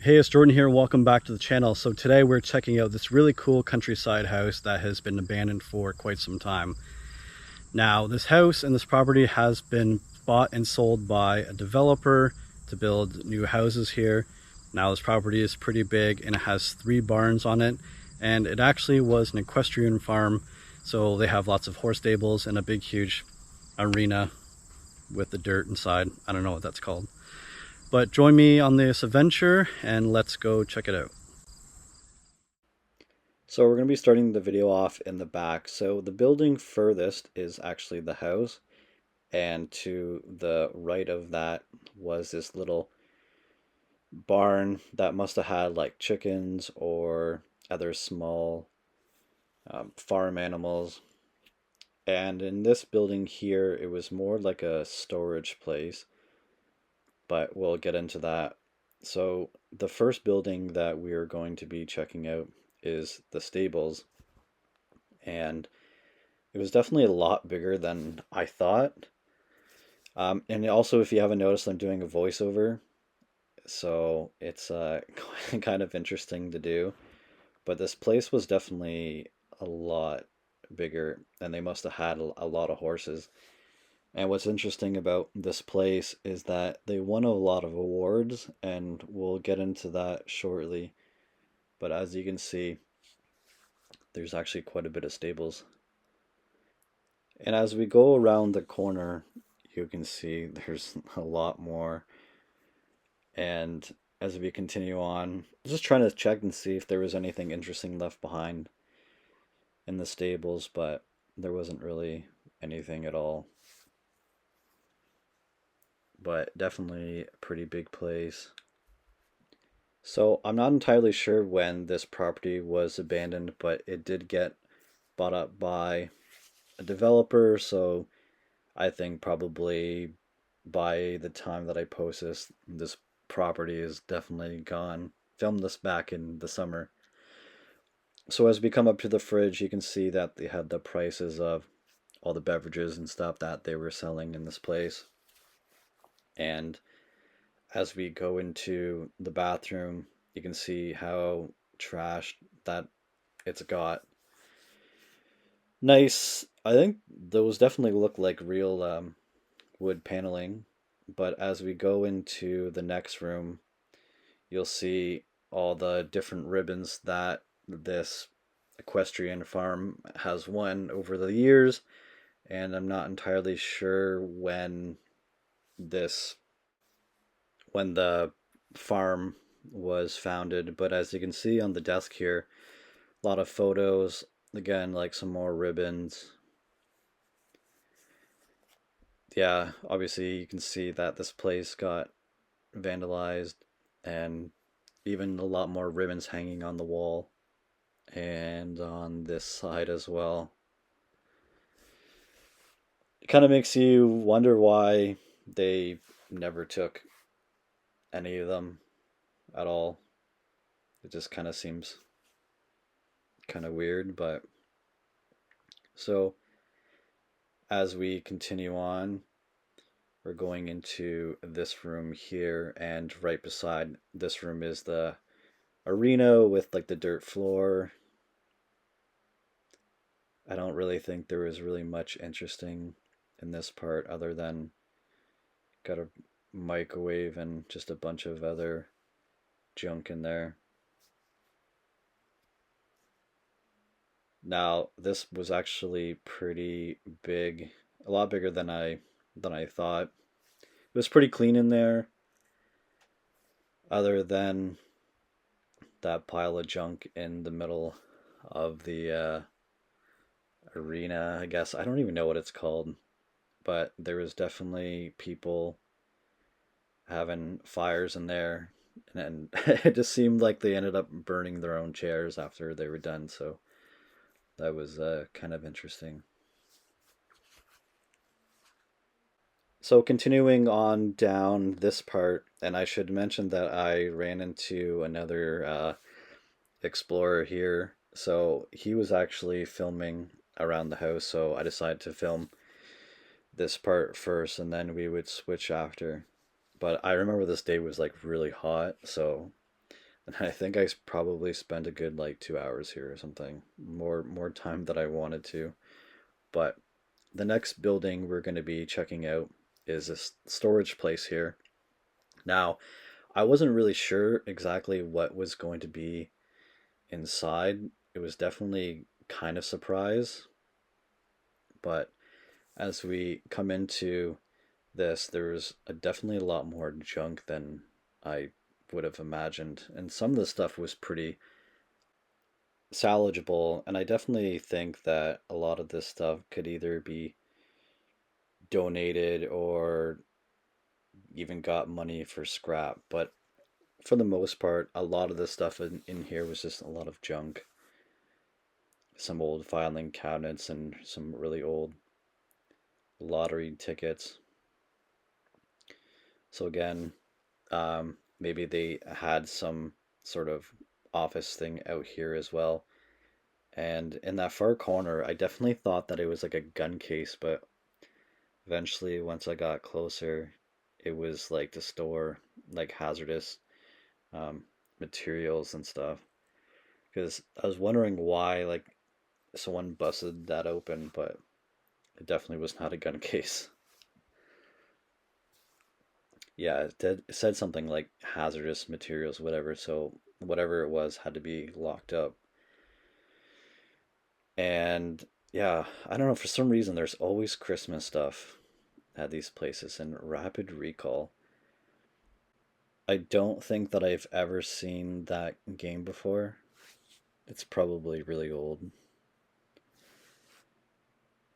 Hey, it's Jordan here. Welcome back to the channel. So today we're checking out this really cool countryside house that has been abandoned for quite some time. Now, this house and this property has been bought and sold by a developer to build new houses here. Now, this property is pretty big and it has 3 barns on it, and it actually was an equestrian farm. So they have lots of horse stables and a big, huge arena with the dirt inside. I don't know what that's called. But join me on this adventure and let's go check it out. So we're going to be starting the video off in the back. So the building furthest is actually the house, and to the right of that was this little barn that must have had like chickens or other small farm animals. And in this building here, it was more like a storage place, but we'll get into that. So the first building that we are going to be checking out is the stables, and it was definitely a lot bigger than I thought. And also, if you haven't noticed, I'm doing a voiceover, so it's kind of interesting to do. But this place was definitely a lot bigger, and they must have had a lot of horses. And what's interesting about this place is that they won a lot of awards, and we'll get into that shortly. But as you can see, there's actually quite a bit of stables. And as we go around the corner, you can see there's a lot more. And as we continue on, just trying to check and see if there was anything interesting left behind in the stables, but there wasn't really anything at all. But definitely a pretty big place. So I'm not entirely sure when this property was abandoned, but it did get bought up by a developer, so I think probably by the time that I post this property is definitely gone. Filmed this back in the summer. So as we come up to the fridge, you can see that they had the prices of all the beverages and stuff that they were selling in this place. And as we go into the bathroom, you can see how trashed that it's got. Nice. I think those definitely look like real wood paneling. But as we go into the next room, you'll see all the different ribbons that this equestrian farm has won over the years. And I'm not entirely sure this when the farm was founded, but as you can see on the desk here, a lot of photos, again, like some more ribbons. Yeah, obviously you can see that this place got vandalized, and even a lot more ribbons hanging on the wall and on this side as well. It kind of makes you wonder why they never took any of them at all. It just kind of seems kind of weird, but so as we continue on, we're going into this room here, and right beside this room is the arena with like the dirt floor. I don't really think there was really much interesting in this part other than got a microwave and just a bunch of other junk in there. Now, this was actually pretty big, a lot bigger than I thought. It was pretty clean in there, other than that pile of junk in the middle of the arena, I guess. I don't even know what it's called, but there was definitely people having fires in there, and it just seemed like they ended up burning their own chairs after they were done, so that was kind of interesting. So continuing on down this part, and I should mention that I ran into another explorer here. So he was actually filming around the house, so I decided to film this part first and then we would switch after. But I remember this day was like really hot, so And I think I probably spent a good like 2 hours here or something. More time than I wanted to. But the next building we're going to be checking out is this storage place here. Now, I wasn't really sure exactly what was going to be inside. It was definitely kind of surprise, but as we come into this, there's definitely a lot more junk than I would have imagined, and some of the stuff was pretty salvageable, and I definitely think that a lot of this stuff could either be donated or even got money for scrap, but for the most part, a lot of the stuff in here was just a lot of junk. Some old filing cabinets and some really old lottery tickets. So again, maybe they had some sort of office thing out here as well. And in that far corner, I definitely thought that it was like a gun case, but eventually, once I got closer, it was like to store like hazardous um, materials and stuff. Because I was wondering why like someone busted that open, but it definitely was not a gun case. Yeah, it said something like hazardous materials, whatever. So whatever it was had to be locked up. And yeah, I don't know, for some reason there's always Christmas stuff at these places and Rapid Recall. I don't think that I've ever seen that game before. It's probably really old.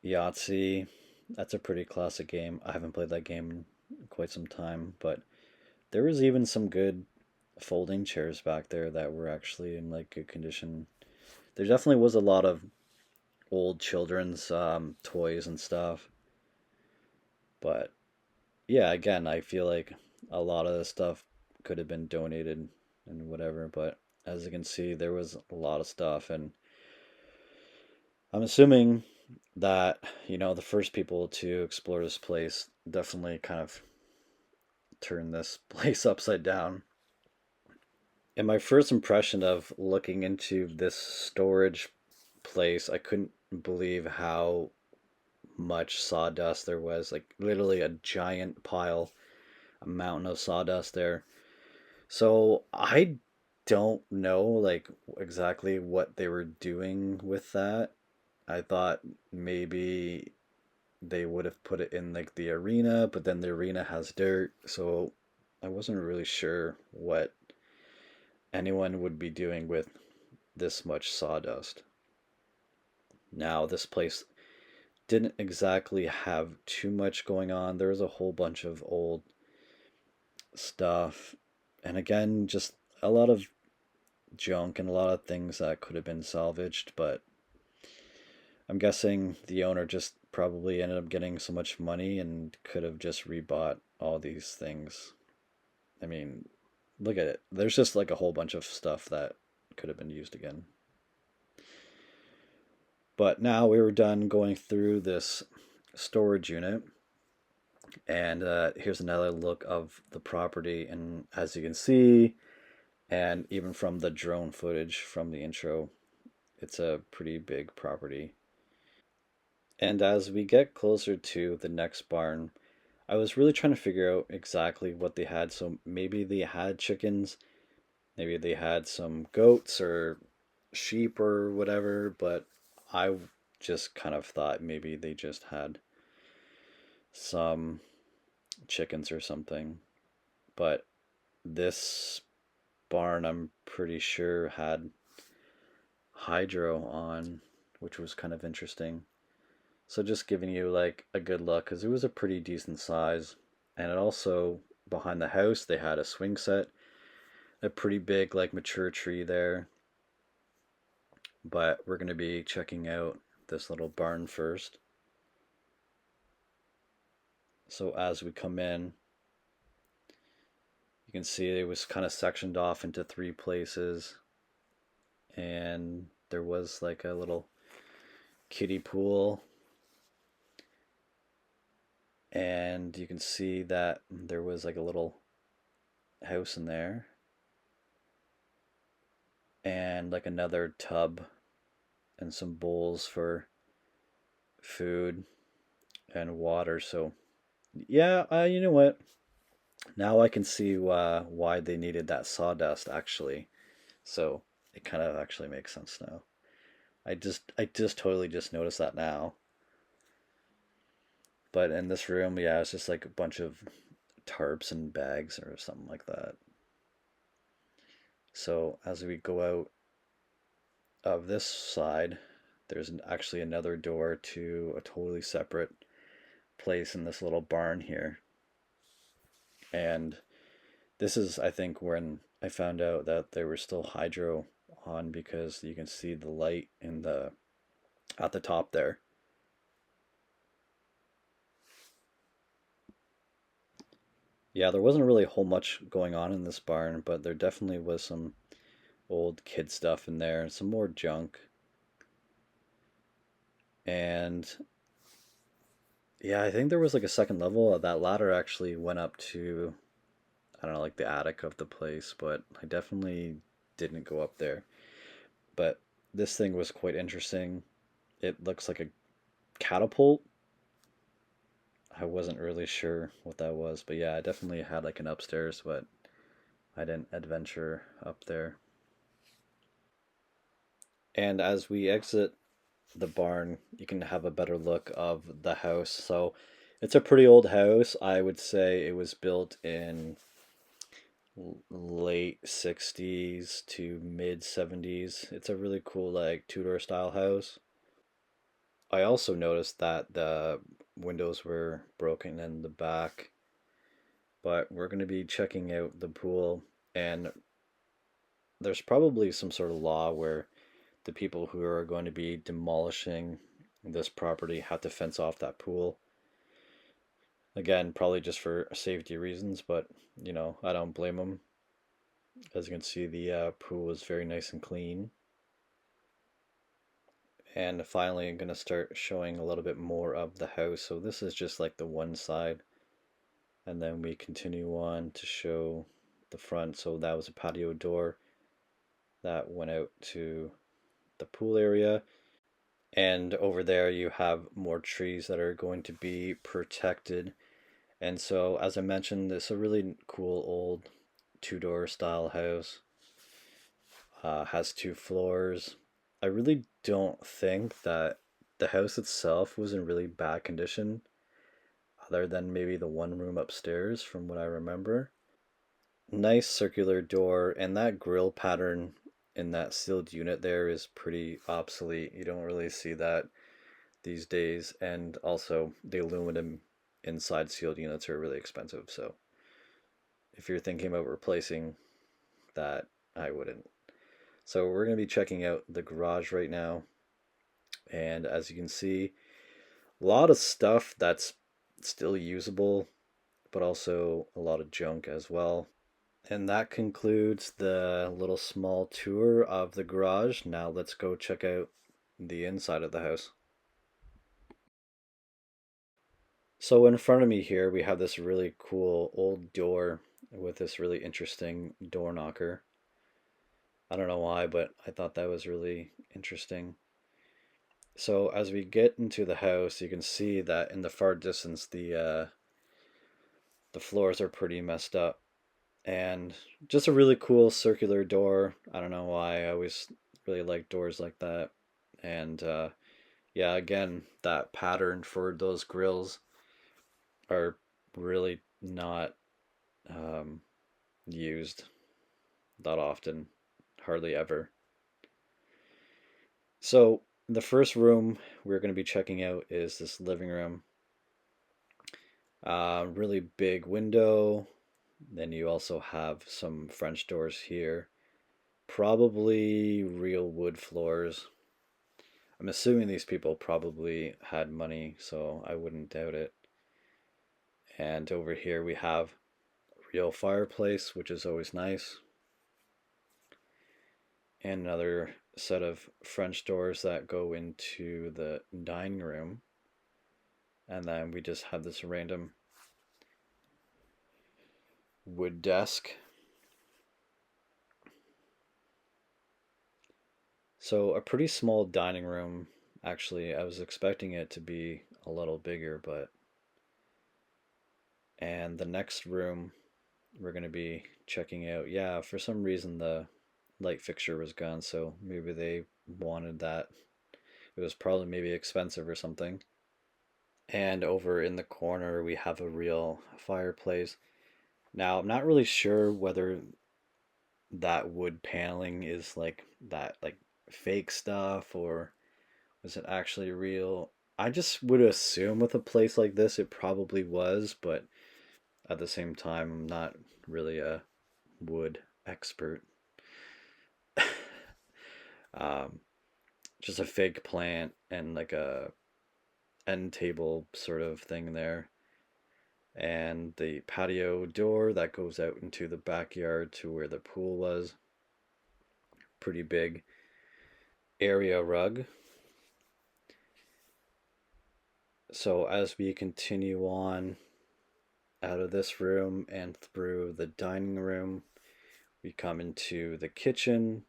Yahtzee, that's a pretty classic game. I haven't played that game in quite some time, but there was even some good folding chairs back there that were actually in like good condition. There definitely was a lot of old children's toys and stuff, but yeah, again, I feel like a lot of the stuff could have been donated and whatever, but as you can see, there was a lot of stuff, and I'm assuming that, the first people to explore this place definitely kind of turned this place upside down. And my first impression of looking into this storage place, I couldn't believe how much sawdust there was. Like literally a giant pile, a mountain of sawdust there. So I don't know like exactly what they were doing with that. I thought maybe they would have put it in like the arena, but then the arena has dirt, so I wasn't really sure what anyone would be doing with this much sawdust. Now, this place didn't exactly have too much going on. There was a whole bunch of old stuff, and again, just a lot of junk and a lot of things that could have been salvaged, but I'm guessing the owner just probably ended up getting so much money and could have just rebought all these things. I mean, look at it. There's just like a whole bunch of stuff that could have been used again. But now we were done going through this storage unit, and here's another look of the property. And as you can see, and even from the drone footage from the intro, it's a pretty big property. And as we get closer to the next barn, I was really trying to figure out exactly what they had. So maybe they had chickens, maybe they had some goats or sheep or whatever, but I just kind of thought maybe they just had some chickens or something. But this barn, I'm pretty sure, had hydro on, which was kind of interesting. So just giving you like a good look because it was a pretty decent size. And it also, behind the house, they had a swing set, a pretty big like mature tree there. But we're going to be checking out this little barn first. So as we come in, you can see it was kind of sectioned off into three places, and there was like a little kiddie pool, and you can see that there was like a little house in there. and like another tub and some bowls for food and water. So yeah, you know what? Now I can see why they needed that sawdust actually. So it kind of actually makes sense now. I just totally just noticed that now. But in this room, yeah, it's just like a bunch of tarps and bags or something like that. So as we go out of this side, there's actually another door to a totally separate place in this little barn here. And this is, I think, when I found out that there was still hydro on because you can see the light in the at the top there. Yeah, there wasn't really a whole much going on in this barn, but there definitely was some old kid stuff in there and some more junk. And yeah, I think there was like a second level. That ladder actually went up to, I don't know, like the attic of the place, but I definitely didn't go up there. But this thing was quite interesting. It looks like a catapult. I wasn't really sure what that was, but yeah, I definitely had like an upstairs, but I didn't adventure up there. And as we exit the barn, you can have a better look of the house. So it's a pretty old house. I would say it was built in late 60s to mid 70s. It's a really cool like Tudor style house. I also noticed that the windows were broken in the back, but we're going to be checking out the pool, and there's probably some sort of law where the people who are going to be demolishing this property have to fence off that pool. Again, probably just for safety reasons, but I don't blame them. As you can see, the pool is very nice and clean. And finally, I'm going to start showing a little bit more of the house. So this is just like the one side. And then we continue on to show the front. So that was a patio door that went out to the pool area. And over there you have more trees that are going to be protected. And so, as I mentioned, this is a really cool old Tudor style house. Has two floors. I really don't think that the house itself was in really bad condition, other than maybe the one room upstairs, from what I remember. Nice circular door, and that grill pattern in that sealed unit there is pretty obsolete. You don't really see that these days, and also the aluminum inside sealed units are really expensive. So if you're thinking about replacing that, I wouldn't. So we're going to be checking out the garage right now. And as you can see, a lot of stuff that's still usable, but also a lot of junk as well. And that concludes the little small tour of the garage. Now let's go check out the inside of the house. So in front of me here, we have this really cool old door with this really interesting door knocker. I don't know why, but I thought that was really interesting. So as we get into the house, you can see that in the far distance, the floors are pretty messed up, and just a really cool circular door. I don't know why. I always really like doors like that, and yeah, again, that pattern for those grills are really not um, used that often, hardly ever. So the first room we're going to be checking out is this living room. Really big window. Then you also have some French doors here. Probably real wood floors. I'm assuming these people probably had money, so I wouldn't doubt it. And over here we have a real fireplace, which is always nice. And another set of French doors that go into the dining room. And then we just have this random wood desk. So a pretty small dining room. Actually, I was expecting it to be a little bigger, but and the next room we're going to be checking out. Yeah, for some reason the light fixture was gone, so maybe they wanted that. It was probably maybe expensive or something. And over in the corner, we have a real fireplace. Now, I'm not really sure whether that wood paneling is like that, like fake stuff, or was it actually real? I just would assume with a place like this, it probably was, but at the same time, I'm not really a wood expert. um, just a fake plant and like a end table sort of thing there. And the patio door that goes out into the backyard to where the pool was. Pretty big area rug. So as we continue on out of this room and through the dining room, we come into the kitchen,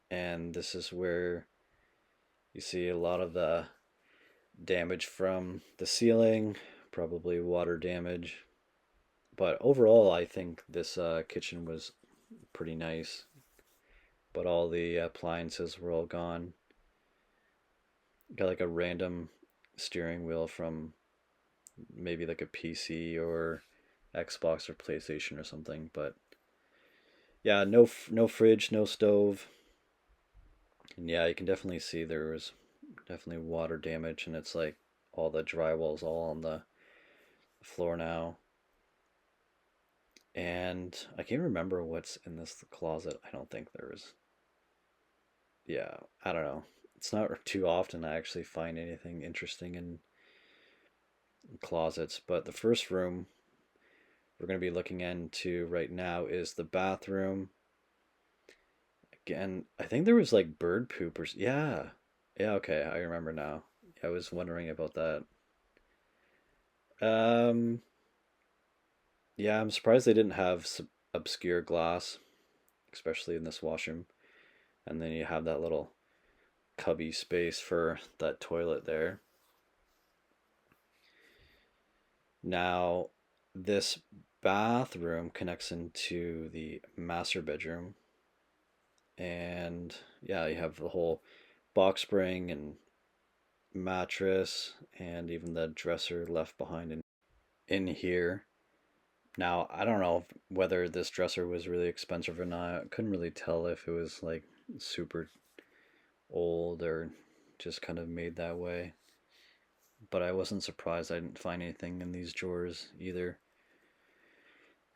and this is where you see a lot of the damage from the ceiling, probably water damage. But overall, I think this kitchen was pretty nice, but all the appliances were all gone. Got like a random steering wheel from maybe like a PC or Xbox or PlayStation or something. But yeah, no fridge, no stove, and yeah, you can definitely see there was definitely water damage, and it's like all the drywall's all on the floor now. And I can't remember what's in this closet. I don't think there is. Yeah, I don't know. It's not too often I actually find anything interesting in closets, but the first room we're going to be looking into right now is the bathroom. Again, I think there was like bird poopers. Yeah. Yeah, okay, I remember now. I was wondering about that. Um, yeah, I'm surprised they didn't have obscure glass, especially in this washroom. And then you have that little cubby space for that toilet there. Now, this bathroom connects into the master bedroom, and yeah, you have the whole box spring and mattress and even the dresser left behind in here. Now, I don't know whether this dresser was really expensive or not. I couldn't really tell if it was like super old or just kind of made that way. But I wasn't surprised I didn't find anything in these drawers either.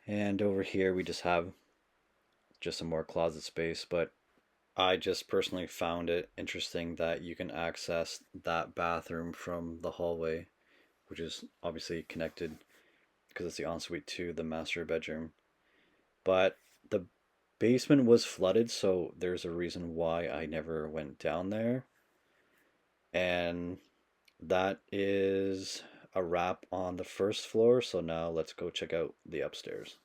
And over here we just have just some more closet space, but I just personally found it interesting that you can access that bathroom from the hallway, which is obviously connected because it's the ensuite to the master bedroom. But the basement was flooded, so there's a reason why I never went down there. And that is a wrap on the first floor, so now let's go check out the upstairs.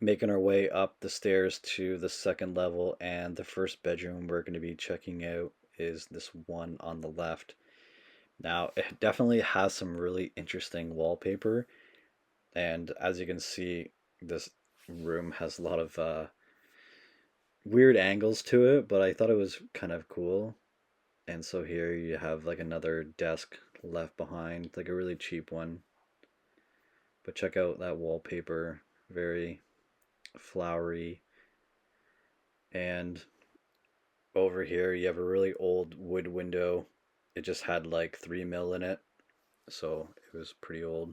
Making our way up the stairs to the second level, and the first bedroom we're going to be checking out is this one on the left. Now, it definitely has some really interesting wallpaper, and as you can see, this room has a lot of weird angles to it, but I thought it was kind of cool. And so here you have like another desk left behind, like a really cheap one. But check out that wallpaper, very flowery. And over here you have a really old wood window. It just had like 3 mil in it, so it was pretty old.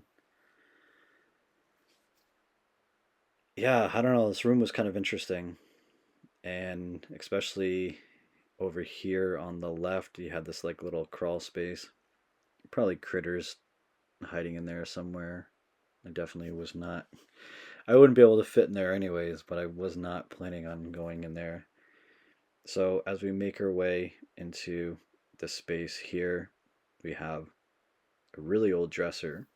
Yeah, I don't know. This room was kind of interesting, and especially over here on the left, you had this like little crawl space. Probably critters hiding in there somewhere. I definitely was not. I wouldn't be able to fit in there anyways, but I was not planning on going in there. So as we make our way into the space here, we have a really old dresser,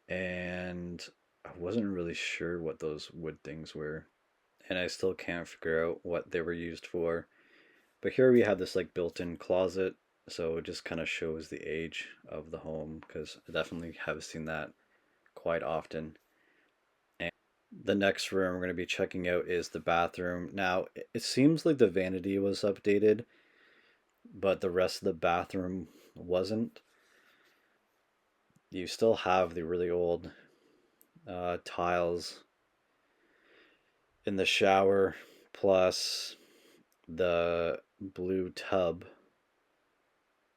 and I wasn't really sure what those wood things were. and I still can't figure out what they were used for. But here we have this like built-in closet, so it just kind of shows the age of the home because I definitely have seen that quite often. And the next room we're going to be checking out is the bathroom. Now, it seems like the vanity was updated, but the rest of the bathroom wasn't. You still have the really old tiles in the shower, plus the blue tub.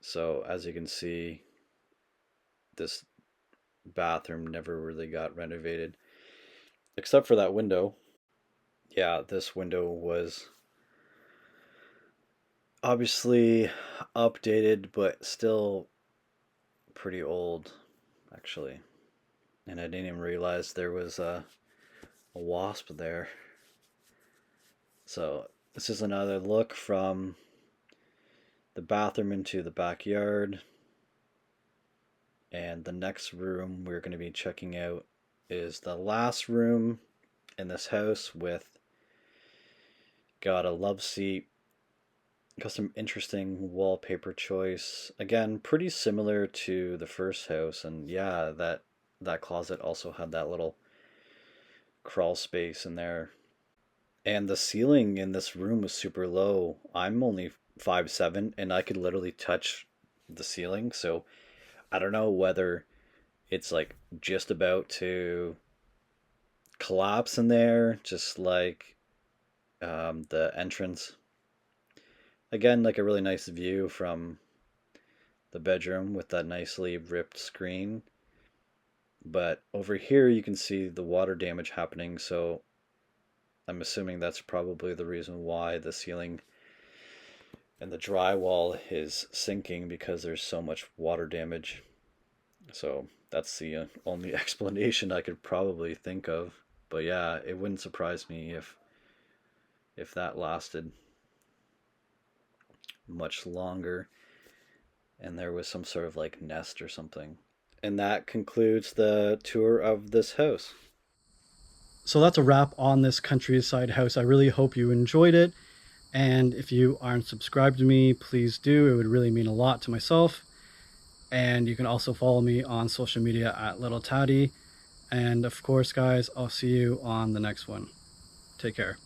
So, as you can see, this bathroom never really got renovated, except for that window. Yeah, this window was obviously updated, but still pretty old, actually. And I didn't even realize there was a wasp there. So, this is another look from the bathroom into the backyard. And the next room we're going to be checking out is the last room in this house with got a love seat, got some interesting wallpaper choice. Again, pretty similar to the first house, and yeah, that closet also had that little crawl space in there. And the ceiling in this room was super low. I'm only 5'7", and I could literally touch the ceiling, so I don't know whether it's like just about to collapse in there, just like the entrance. Again, like a really nice view from the bedroom with that nicely ripped screen. But over here you can see the water damage happening, so I'm assuming that's probably the reason why the ceiling and the drywall is sinking, because there's so much water damage. So that's the only explanation I could probably think of. But yeah, it wouldn't surprise me if that lasted much longer and there was some sort of like nest or something. And that concludes the tour of this house. So that's a wrap on this countryside house. I really hope you enjoyed it. And if you aren't subscribed to me, please do. It would really mean a lot to myself. And you can also follow me on social media at Little Taddy. And of course, guys, I'll see you on the next one. Take care.